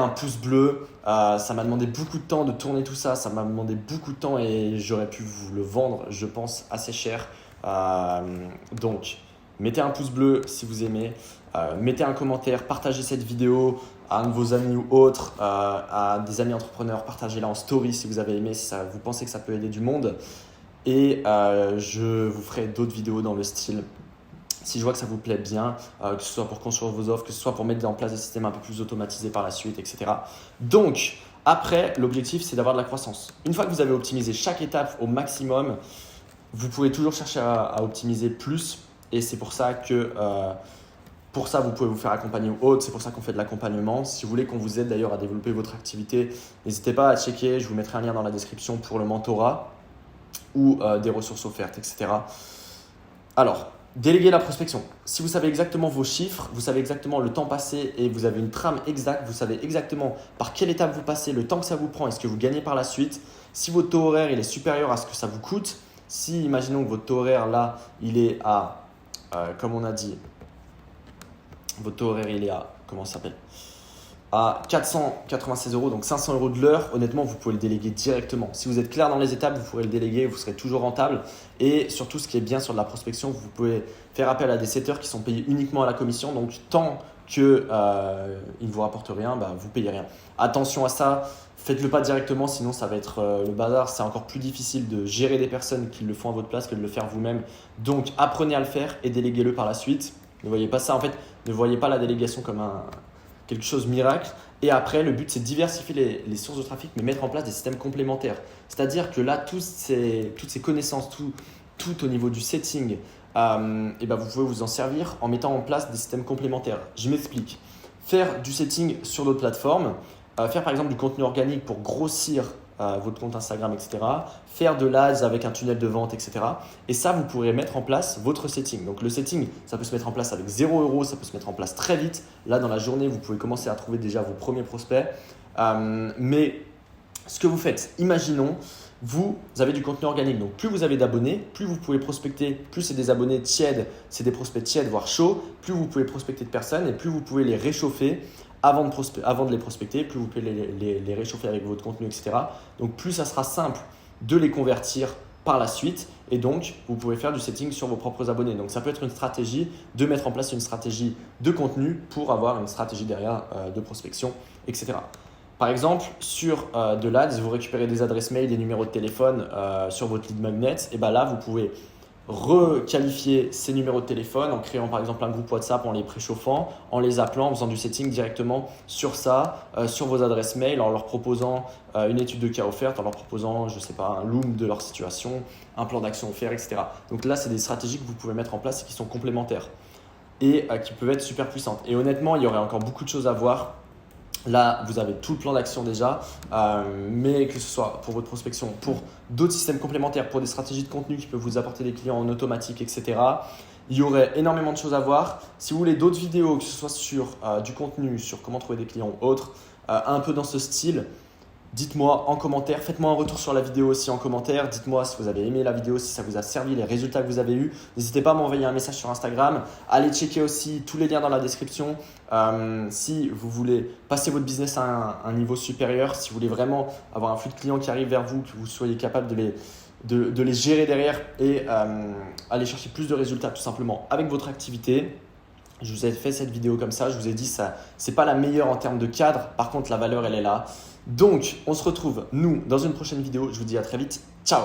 A: pouce bleu. Ça m'a demandé beaucoup de temps de tourner tout ça. Ça m'a demandé beaucoup de temps et j'aurais pu vous le vendre, je pense, assez cher. Donc, mettez un pouce bleu si vous aimez. Mettez un commentaire. Partagez cette vidéo à un de vos amis ou autres, à des amis entrepreneurs. Partagez-la en story si vous avez aimé, si vous pensez que ça peut aider du monde. Et je vous ferai d'autres vidéos dans le style. Si je vois que ça vous plaît bien, que ce soit pour construire vos offres, que ce soit pour mettre en place des systèmes un peu plus automatisés par la suite, etc. Donc, après, l'objectif, c'est d'avoir de la croissance. Une fois que vous avez optimisé chaque étape au maximum, vous pouvez toujours chercher à optimiser plus. Et c'est pour ça que pour ça, vous pouvez vous faire accompagner ou autre. C'est pour ça qu'on fait de l'accompagnement. Si vous voulez qu'on vous aide d'ailleurs à développer votre activité, n'hésitez pas à checker. Je vous mettrai un lien dans la description pour le mentorat ou des ressources offertes, etc. Alors, déléguer la prospection. Si vous savez exactement vos chiffres, vous savez exactement le temps passé et vous avez une trame exacte, vous savez exactement par quelle étape vous passez, le temps que ça vous prend et ce que vous gagnez par la suite. Si votre taux horaire il est supérieur à ce que ça vous coûte, si imaginons que votre taux horaire là, il est à, comme on a dit, votre taux horaire il est à, comment ça s'appelle ? à 496 €, donc 500 € de l'heure, honnêtement, vous pouvez le déléguer directement. Si vous êtes clair dans les étapes, vous pourrez le déléguer, vous serez toujours rentable. Et surtout, ce qui est bien sur de la prospection, vous pouvez faire appel à des setters qui sont payés uniquement à la commission. Donc, tant qu'ils ne vous rapportent rien, vous ne payez rien. Attention à ça, faites-le pas directement, sinon ça va être le bazar. C'est encore plus difficile de gérer des personnes qui le font à votre place que de le faire vous-même. Donc, apprenez à le faire et déléguez-le par la suite. Ne voyez pas ça, en fait, ne voyez pas la délégation comme quelque chose de miracle. Et après, le but, c'est de diversifier les sources de trafic, mais mettre en place des systèmes complémentaires. C'est-à-dire que là, toutes ces connaissances, tout au niveau du setting, vous pouvez vous en servir en mettant en place des systèmes complémentaires. Je m'explique. Faire du setting sur d'autres plateformes, faire par exemple du contenu organique pour grossir votre compte Instagram, etc. Faire de l'ADS avec un tunnel de vente, etc. Et ça, vous pourrez mettre en place votre setting. Donc le setting, ça peut se mettre en place avec 0 €, ça peut se mettre en place très vite. Là, dans la journée, vous pouvez commencer à trouver déjà vos premiers prospects. Mais ce que vous faites, imaginons, vous avez du contenu organique. Donc plus vous avez d'abonnés, plus vous pouvez prospecter, plus c'est des abonnés tièdes, c'est des prospects tièdes, voire chauds, plus vous pouvez prospecter de personnes et plus vous pouvez les réchauffer avant de les prospecter, plus vous pouvez les réchauffer avec votre contenu, etc. Donc plus ça sera simple de les convertir par la suite et donc vous pouvez faire du setting sur vos propres abonnés. Donc ça peut être une stratégie de mettre en place une stratégie de contenu pour avoir une stratégie derrière de prospection, etc. Par exemple, sur de l'ADS, vous récupérez des adresses mail, des numéros de téléphone sur votre lead magnet. Et là, vous pouvez requalifier ces numéros de téléphone en créant par exemple un groupe WhatsApp, en les préchauffant, en les appelant, en faisant du setting directement sur ça, sur vos adresses mail, en leur proposant une étude de cas offerte, en leur proposant, je sais pas, un loom de leur situation, un plan d'action offert, etc. Donc là, c'est des stratégies que vous pouvez mettre en place et qui sont complémentaires et qui peuvent être super puissantes. Et honnêtement, il y aurait encore beaucoup de choses à voir. Là, vous avez tout le plan d'action déjà, mais que ce soit pour votre prospection, pour d'autres systèmes complémentaires, pour des stratégies de contenu qui peuvent vous apporter des clients en automatique, etc. Il y aurait énormément de choses à voir. Si vous voulez d'autres vidéos, que ce soit sur du contenu, sur comment trouver des clients ou autres, un peu dans ce style, dites-moi en commentaire, faites-moi un retour sur la vidéo aussi en commentaire, dites-moi si vous avez aimé la vidéo, si ça vous a servi, les résultats que vous avez eus. N'hésitez pas à m'envoyer un message sur Instagram, allez checker aussi tous les liens dans la description. Si vous voulez passer votre business à un niveau supérieur, si vous voulez vraiment avoir un flux de clients qui arrive vers vous, que vous soyez capable de les gérer derrière et aller chercher plus de résultats tout simplement avec votre activité. Je vous ai fait cette vidéo comme ça, je vous ai dit ça, c'est pas la meilleure en termes de cadre, par contre la valeur elle est là. Donc on se retrouve nous dans une prochaine vidéo, je vous dis à très vite, ciao.